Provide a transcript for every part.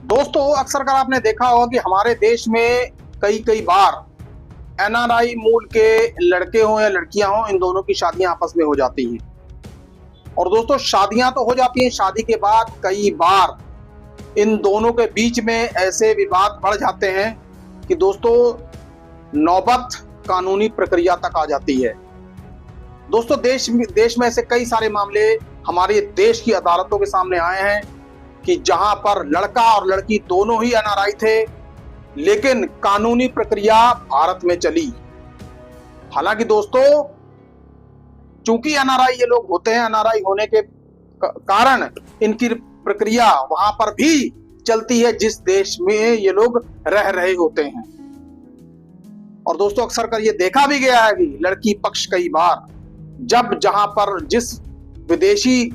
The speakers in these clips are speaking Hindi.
दोस्तों अक्सर कर आपने देखा होगा कि हमारे देश में कई कई बार एनआरआई मूल के लड़के हों या लड़कियां हों, इन दोनों की शादियां आपस में हो जाती हैं। और दोस्तों शादियां तो हो जाती हैं, शादी के बाद कई बार इन दोनों के बीच में ऐसे विवाद बढ़ जाते हैं कि दोस्तों नौबत कानूनी प्रक्रिया तक आ जाती है। दोस्तों देश में ऐसे कई सारे मामले हमारे देश की अदालतों के सामने आए हैं कि जहां पर लड़का और लड़की दोनों ही एनआरआई थे, लेकिन कानूनी प्रक्रिया भारत में चली। हालांकि दोस्तों चूंकि एनआरआई ये लोग होते हैं, एनआरआई होने के कारण इनकी प्रक्रिया वहां पर भी चलती है जिस देश में ये लोग रह रहे होते हैं। और दोस्तों अक्सर कर ये देखा भी गया है कि लड़की पक्ष कई बार जब जहां पर जिस विदेशी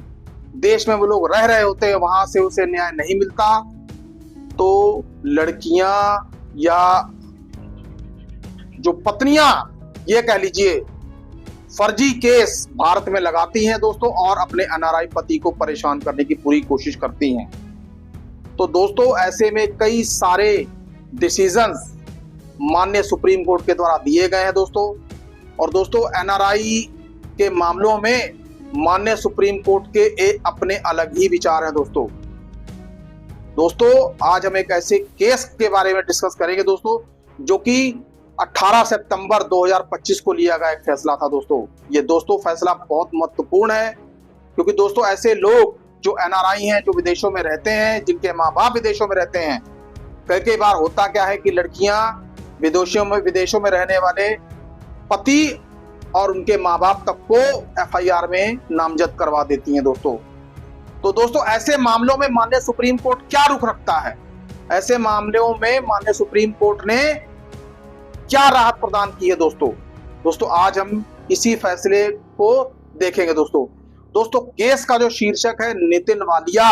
देश में वो लोग रह रहे होते हैं वहां से उसे न्याय नहीं मिलता, तो लड़कियां या जो पत्नियां ये कह लीजिए फर्जी केस भारत में लगाती हैं दोस्तों, और अपने एनआरआई पति को परेशान करने की पूरी कोशिश करती हैं। तो दोस्तों ऐसे में कई सारे डिसीजंस माननीय सुप्रीम कोर्ट के द्वारा दिए गए हैं दोस्तों। और दोस्तों एनआरआई के मामलों में माननीय सुप्रीम कोर्ट के अपने अलग ही विचार हैं दोस्तों आज हम एक ऐसे केस के बारे में डिस्कस करेंगे दोस्तों, जो कि 18 सितंबर 2025 को लिया गया एक फैसला था दोस्तों। ये दोस्तों फैसला बहुत महत्वपूर्ण है, क्योंकि दोस्तों ऐसे लोग जो एनआरआई हैं, जो विदेशों में रहते हैं, जिनके माँ बाप विदेशों में रहते हैं, कई बार होता क्या है कि लड़कियां विदेशों में रहने वाले पति और उनके माँ बाप तक को एफआईआर में नामजद करवा देती हैं दोस्तों। तो दोस्तों ऐसे मामलों में माननीय सुप्रीम कोर्ट क्या रुख रखता है, ऐसे मामलों में माननीय सुप्रीम कोर्ट ने क्या राहत प्रदान की है दोस्तों आज हम इसी फैसले को देखेंगे दोस्तों केस का जो शीर्षक है नितिन वालिया,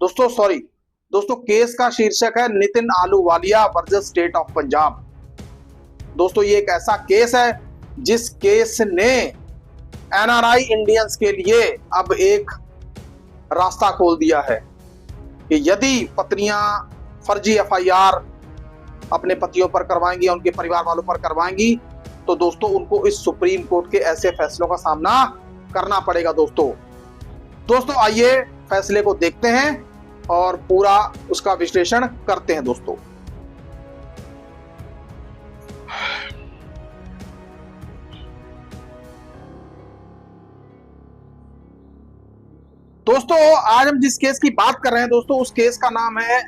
दोस्तों केस का शीर्षक है Nitin Ahluwalia versus state of Punjab. दोस्तों ये एक ऐसा केस है जिस केस ने एनआरआई इंडियंस के लिए अब एक रास्ता खोल दिया है कि यदि पत्नियां फर्जी एफआईआर अपने पतियों पर करवाएंगी, उनके परिवार वालों पर करवाएंगी, तो दोस्तों उनको इस सुप्रीम कोर्ट के ऐसे फैसलों का सामना करना पड़ेगा दोस्तों आइए फैसले को देखते हैं और पूरा उसका विश्लेषण करते हैं दोस्तों। आज हम जिस केस की बात कर रहे हैं दोस्तों, उस केस का नाम है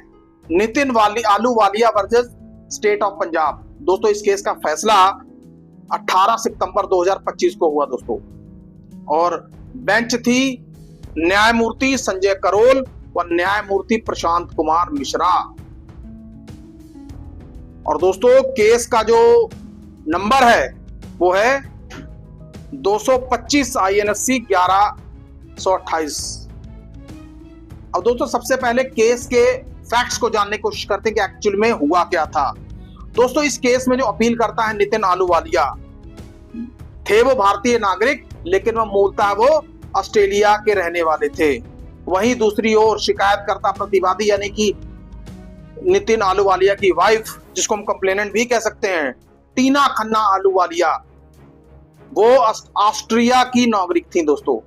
Nitin Ahluwalia versus state of Punjab. दोस्तों इस केस का फैसला 18 सितंबर 2025 को हुआ दोस्तों, और बेंच थी न्यायमूर्ति संजय करोल व न्यायमूर्ति प्रशांत कुमार मिश्रा। और दोस्तों केस का जो नंबर है वो है 225 INSC 1128। अब दोस्तों सबसे पहले केस के फैक्ट्स को जानने की कोशिश करते हैं कि एक्चुअल में हुआ क्या था। दोस्तों इस केस में जो अपील करता है नितिन आलूवालिया, थे वो भारतीय नागरिक, लेकिन वह मूलतः वो ऑस्ट्रेलिया के रहने वाले थे। वहीं दूसरी ओर शिकायतकर्ता प्रतिवादी यानी कि नितिन आलूवालिया की वाइफ, जिसको हम कंप्लेनेंट भी कह सकते हैं, टीना खन्ना आलूवालिया, वो ऑस्ट्रिया की नागरिक थी दोस्तों।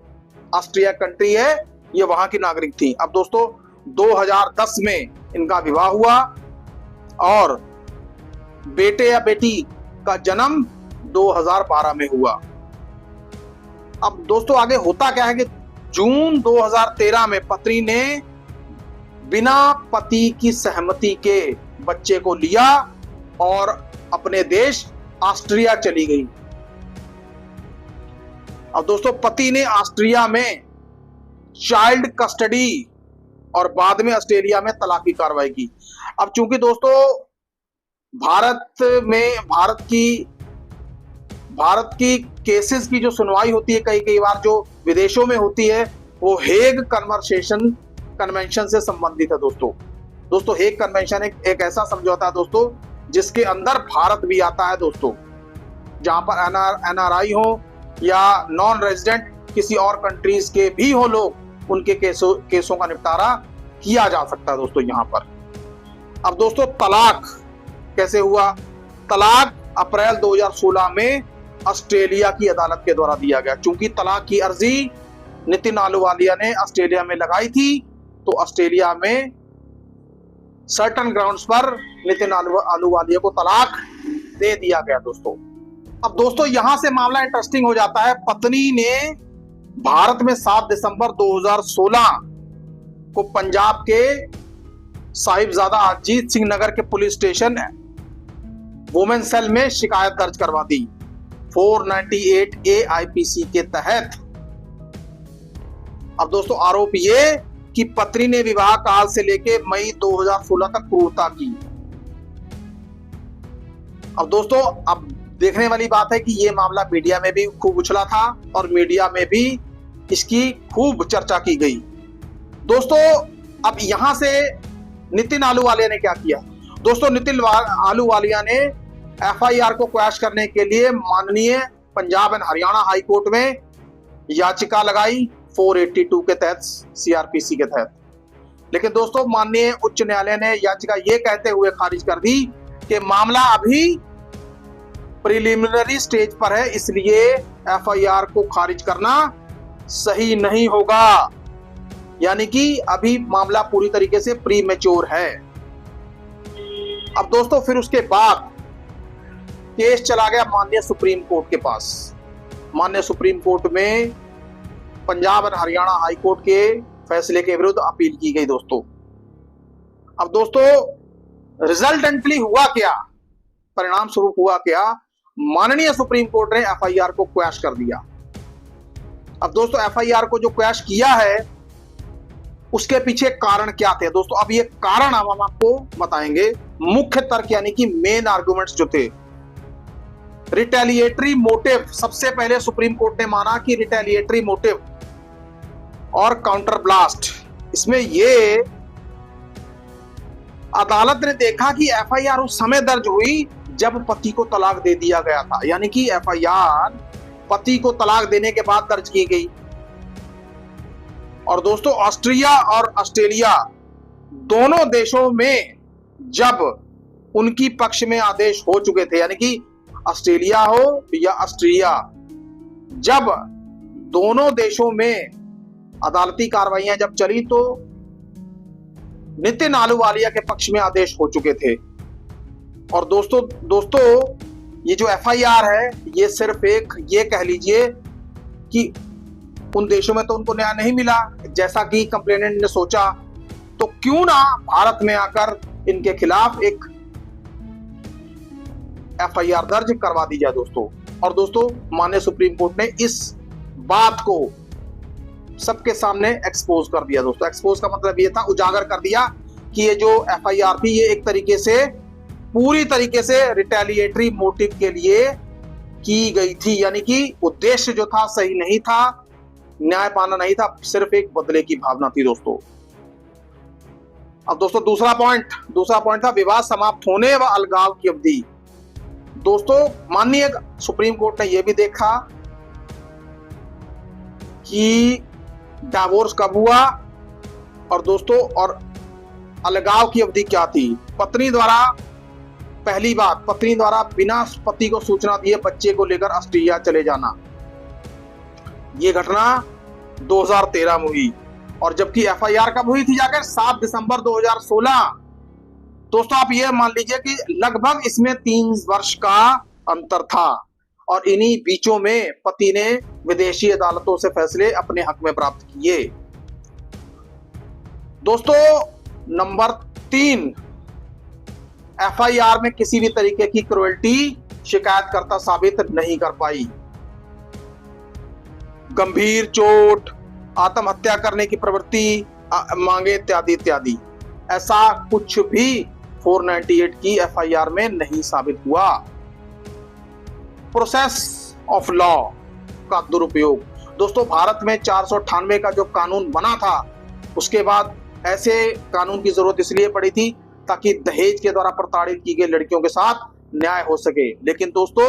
ऑस्ट्रिया कंट्री है, ये वहां की नागरिक थी। अब दोस्तों 2010 में इनका विवाह हुआ और बेटे या बेटी का जन्म 2012 में हुआ। अब दोस्तों आगे होता क्या है कि जून 2013 में पत्नी ने बिना पति की सहमति के बच्चे को लिया और अपने देश ऑस्ट्रिया चली गई। अब दोस्तों पति ने ऑस्ट्रिया में चाइल्ड कस्टडी और बाद में ऑस्ट्रेलिया में तलाक की कार्रवाई की। अब चूंकि दोस्तों भारत की केसेस की जो सुनवाई होती है कई बार जो विदेशों में होती है, वो हेग कन्वेंशन से संबंधित है दोस्तों हेग कन्वेंशन एक ऐसा समझौता है दोस्तों जिसके अंदर भारत भी आता है दोस्तों, जहां पर एनआरआई हो या नॉन रेजिडेंट किसी और कंट्रीज के भी हो लोग, उनके केसों का निपटारा किया जा सकता है दोस्तों यहाँ पर। अब दोस्तों तलाक कैसे हुआ? तलाक अप्रैल 2016 में ऑस्ट्रेलिया की अदालत के द्वारा दिया गया। चूंकि तलाक की अर्जी नितिन अहलूवालिया ने ऑस्ट्रेलिया में लगाई थी, तो ऑस्ट्रेलिया में सर्टेन ग्राउंड्स पर नितिन अहलूवालिया को तलाक दे दिया गया दोस्तों। अब दोस्तों यहां से मामला इंटरेस्टिंग हो जाता है। पत्नी ने भारत में 7 दिसंबर 2016 को पंजाब के साहिबजादा अजीत सिंह नगर के पुलिस स्टेशन वुमेन सेल में शिकायत दर्ज करवा दी 498A IPC के तहत। अब दोस्तों आरोप ये कि पत्नी ने विवाह काल से लेकर मई 2016 तक क्रूरता की। अब दोस्तों अब देखने वाली बात है कि ये मामला मीडिया में भी खूब उछला था और मीडिया में भी इसकी खूब चर्चा की गई दोस्तों। अब यहां से नितिन अहलूवालिया ने क्या किया? दोस्तों नितिन अहलूवालिया ने FIR को क्वैश करने के लिए माननीय Punjab and Haryana high court में याचिका लगाई 482 के तहत, CRPC के तहत। लेकिन दोस्तों माननीय उच्च न्यायालय ने याचिका ये कहते हुए खारिज कर दी कि मामला अभी प्रिलिमिनरी स्टेज पर है, इसलिए FIR को खारिज करना सही नहीं होगा। यानी कि अभी मामला पूरी तरीके से प्री मैच्योर है। अब दोस्तों फिर उसके बाद केस चला गया माननीय सुप्रीम कोर्ट के पास। माननीय सुप्रीम कोर्ट में पंजाब और हरियाणा हाई कोर्ट के फैसले के विरुद्ध अपील की गई दोस्तों। अब दोस्तों रिजल्टेंटली हुआ क्या, परिणाम स्वरूप हुआ क्या? माननीय सुप्रीम कोर्ट ने FIR को क्वैश कर दिया। अब दोस्तों FIR को जो क्वैश किया है उसके पीछे कारण क्या थे दोस्तों? अब ये कारण हम आपको बताएंगे। मुख्य तर्क यानी कि मेन आर्गुमेंट्स जो थे, रिटेलिएटरी मोटिव। सबसे पहले सुप्रीम कोर्ट ने माना कि रिटेलिएटरी मोटिव और काउंटर ब्लास्ट, इसमें ये अदालत ने देखा कि FIR उस समय दर्ज हुई जब पति को तलाक दे दिया गया था। यानी कि FIR पति को तलाक देने के बाद दर्ज की गई। और दोस्तों ऑस्ट्रिया और ऑस्ट्रेलिया दोनों देशों में जब उनकी पक्ष में आदेश हो चुके थे, यानी कि ऑस्ट्रेलिया हो या ऑस्ट्रिया, जब दोनों देशों में अदालती कार्रवाइयां जब चली तो नितिन अहलूवालिया के पक्ष में आदेश हो चुके थे। और दोस्तों ये जो FIR है ये सिर्फ एक, ये कह लीजिए कि उन देशों में तो उनको न्याय नहीं मिला जैसा कि कंप्लेनेंट ने सोचा, तो क्यों ना भारत में आकर इनके खिलाफ एक FIR दर्ज करवा दी जाए दोस्तों। और दोस्तों माननीय सुप्रीम कोर्ट ने इस बात को सबके सामने एक्सपोज कर दिया दोस्तों। एक्सपोज का मतलब ये था, उजागर कर दिया कि ये जो FIR थी ये एक तरीके से, पूरी तरीके से रिटेलिएटरी मोटिव के लिए की गई थी। यानी कि उद्देश्य जो था सही नहीं था, न्याय पाना नहीं था, सिर्फ एक बदले की भावना थी दोस्तों। अब दोस्तों दूसरा पॉइंट था विवाद समाप्त होने व अलगाव की अवधि। दोस्तों माननीय सुप्रीम कोर्ट ने यह भी देखा कि डिवोर्स कब हुआ और दोस्तों और अलगाव की अवधि क्या थी। पत्नी द्वारा, पहली बात, पत्नी द्वारा बिना पति को सूचना दिए बच्चे को लेकर ऑस्ट्रेलिया चले जाना, ये घटना 2013 में हुई। और जबकि FIR कब हुई थी जाकर? 7 दिसंबर 2016। दोस्तों आप ये मान लीजिए कि लगभग इसमें 3 वर्ष का अंतर था और इन्हीं बीचों में पति ने विदेशी अदालतों से फैसले अपने हक में प्राप्त किए। दोस्तों नंबर 3, FIR में किसी भी तरीके की क्रूएल्टी शिकायतकर्ता साबित नहीं कर पाई। गंभीर चोट, आत्महत्या करने की प्रवृत्ति, मांगे इत्यादि इत्यादि, ऐसा कुछ भी 498 की FIR में नहीं साबित हुआ। प्रोसेस ऑफ लॉ का दुरुपयोग। दोस्तों भारत में 498 का जो कानून बना था उसके बाद ऐसे कानून की जरूरत इसलिए पड़ी थी ताकि दहेज के द्वारा प्रताड़ित की गई लड़कियों के साथ न्याय हो सके। लेकिन दोस्तों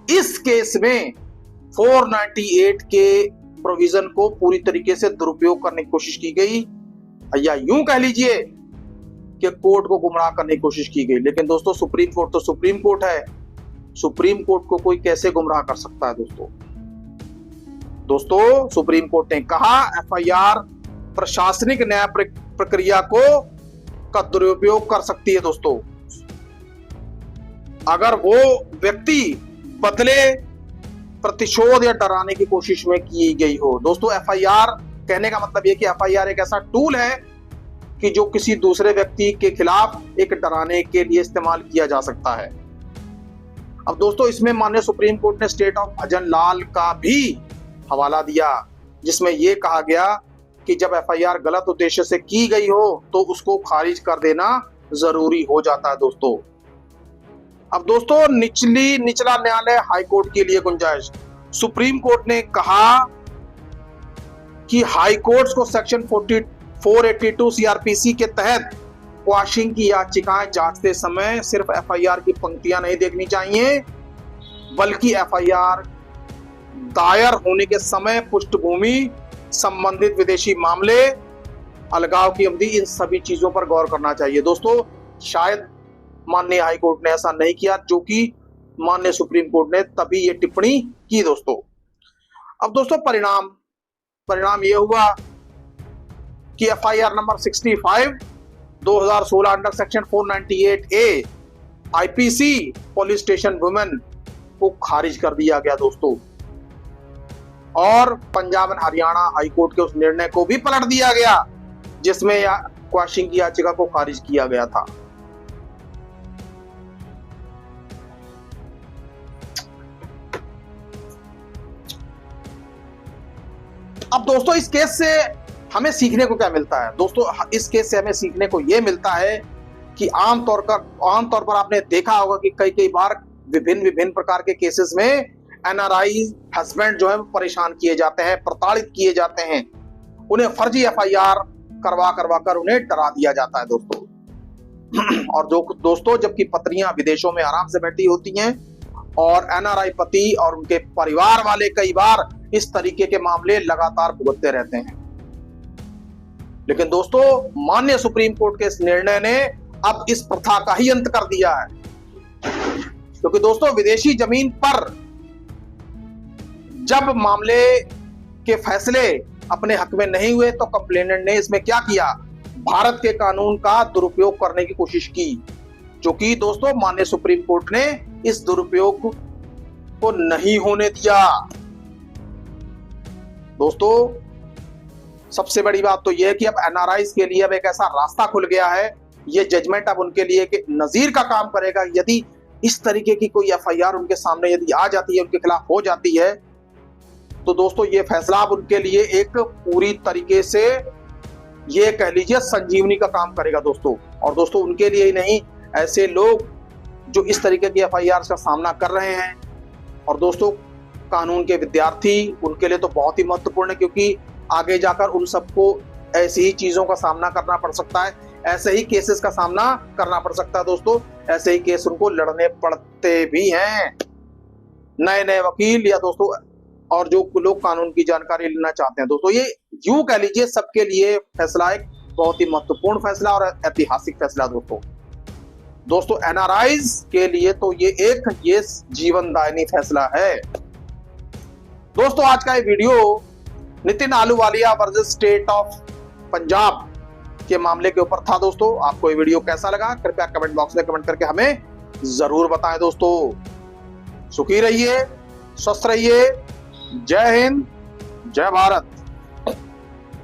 इस केस में 498 के प्रोविजन को पूरी तरीके से दुरुपयोग करने की कोशिश की गई। या यूं कह लीजिए कि कोर्ट को गुमराह करने की कोशिश की गई। लेकिन दोस्तों सुप्रीम कोर्ट तो सुप्रीम कोर्ट है, सुप्रीम कोर्ट को कोई कैसे गुमराह कर सकता है दोस्तों सुप्रीम कोर्ट ने कहा एफआईआर प्रशासनिक न्याय प्रक्रिया का दुरुपयोग कर सकती है। दोस्तों अगर वो व्यक्ति बदले, प्रतिशोध या डराने की कोशिश में की गई हो। दोस्तों एफआईआर कहने का मतलब यह कि एफआईआर एक ऐसा टूल है कि जो किसी दूसरे व्यक्ति के खिलाफ एक डराने के लिए इस्तेमाल किया जा सकता है। अब दोस्तों इसमें माननीय सुप्रीम कोर्ट ने स्टेट ऑफ भजन लाल का भी हवाला दिया, जिसमें यह कहा गया कि जब एफआईआर गलत उद्देश्य से की गई हो तो उसको खारिज कर देना जरूरी हो जाता है। दोस्तों अब दोस्तों निचला न्यायालय हाई कोर्ट के लिए गुंजाइश। सुप्रीम कोर्ट ने कहा कि हाई कोर्ट्स को सेक्शन 482 सीआरपीसी के तहत क्वाशिंग की याचिकाएं जांचते समय सिर्फ एफआईआर की पंक्तियां नहीं देखनी चाहिए, बल्कि एफआईआर दायर होने के समय पृष्ठभूमि, संबंधित विदेशी मामले, अलगाव की अवधि, इन सभी चीजों पर गौर करना चाहिए। दोस्तों शायद माननीय हाई कोर्ट ने ऐसा नहीं किया, जो कि माननीय सुप्रीम कोर्ट ने तभी ये टिप्पणी की। दोस्तों अब दोस्तों परिणाम यह हुआ कि FIR number 65 2016 under section 498A IPC police station women को खारिज कर दिया गया। दोस्तों और Punjab and Haryana high court के उस निर्णय को भी पलट दिया गया जिसमें क्वाशिंग की याचिका को खारिज किया गया था। अब दोस्तों इस केस से हमें सीखने को क्या मिलता है? दोस्तों इस केस से हमें सीखने को यह मिलता है कि आमतौर पर आपने देखा होगा कि कई बार विभिन्न प्रकार के केसेस में एनआरआई हस्बैंड जो है परेशान किए जाते हैं, प्रताड़ित किए जाते हैं, उन्हें फर्जी एफआईआर करवा कर उन्हें डरा दिया जाता है। दोस्तों और दोस्तों जबकि पत्नियां विदेशों में आराम से बैठी होती हैं और एनआरआई पति और उनके परिवार वाले कई बार इस तरीके के मामले लगातार भुगतते रहते हैं। लेकिन दोस्तों माननीय सुप्रीम कोर्ट के इस निर्णय ने अब इस प्रथा का ही अंत कर दिया है, क्योंकि दोस्तों विदेशी जमीन पर जब मामले के फैसले अपने हक में नहीं हुए तो कंप्लेनेंट ने इसमें क्या किया? भारत के कानून का दुरुपयोग करने की कोशिश की, जो कि दोस्तों माननीय सुप्रीम कोर्ट ने इस दुरुपयोग को नहीं होने दिया। दोस्तों सबसे बड़ी बात तो यह है कि अब एनआरआई के लिए अब एक ऐसा रास्ता खुल गया है, यह जजमेंट अब उनके लिए एक नजीर का काम करेगा। यदि इस तरीके की कोई एफआईआर उनके सामने यदि आ जाती है, उनके खिलाफ हो जाती है, तो दोस्तों ये फैसला अब उनके लिए एक पूरी तरीके से ये कह लीजिए संजीवनी का काम करेगा। दोस्तों और दोस्तों उनके लिए ही नहीं, ऐसे लोग जो इस तरीके की एफआईआर का सामना कर रहे हैं, और दोस्तों कानून के विद्यार्थी, उनके लिए तो बहुत ही महत्वपूर्ण है, क्योंकि आगे जाकर उन सबको ऐसी ही चीजों का सामना करना पड़ सकता है, ऐसे ही केसेस का सामना करना पड़ सकता है। दोस्तों ऐसे ही केस उनको लड़ने पड़ते भी हैं। नए वकील या दोस्तों और जो लोग कानून की जानकारी लेना चाहते हैं, दोस्तों ये यूं कह लीजिए सबके लिए फैसला एक बहुत ही महत्वपूर्ण फैसला और ऐतिहासिक फैसला। दोस्तों एनआरआईज के लिए तो ये जीवनदायिनी फैसला है। दोस्तों आज का ये video Nitin Ahluwalia versus state of Punjab के मामले के ऊपर था। दोस्तों आपको ये वीडियो कैसा लगा कृपया कमेंट बॉक्स में कमेंट करके हमें जरूर बताएं। दोस्तों सुखी रहिए, स्वस्थ रहिए, जय हिंद, जय भारत।